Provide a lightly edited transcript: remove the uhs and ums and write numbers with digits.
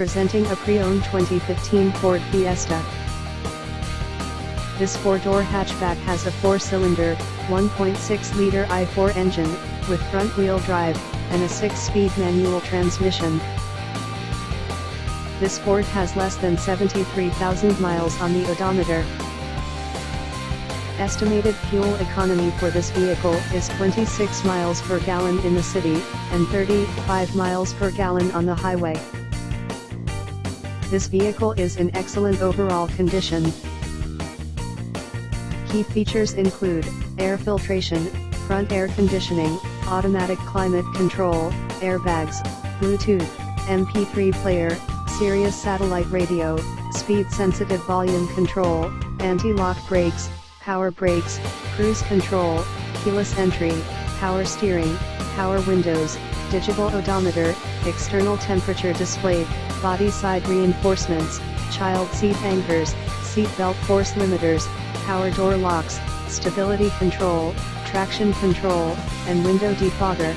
Presenting a pre-owned 2015 Ford Fiesta. This four-door hatchback has a four-cylinder, 1.6-liter i4 engine, with front-wheel drive, and a 6-speed manual transmission. This Ford has less than 73,000 miles on the odometer. Estimated fuel economy for this vehicle is 26 miles per gallon in the city, and 35 miles per gallon on the highway. This vehicle is in excellent overall condition. Key features include air filtration, front air conditioning, automatic climate control, airbags, Bluetooth, MP3 player, Sirius satellite radio, speed-sensitive volume control, anti-lock brakes, power brakes, cruise control, keyless entry, power steering, power windows, digital odometer, external temperature display, body side reinforcements, child seat anchors, seat belt force limiters, power door locks, stability control, traction control, and window defogger.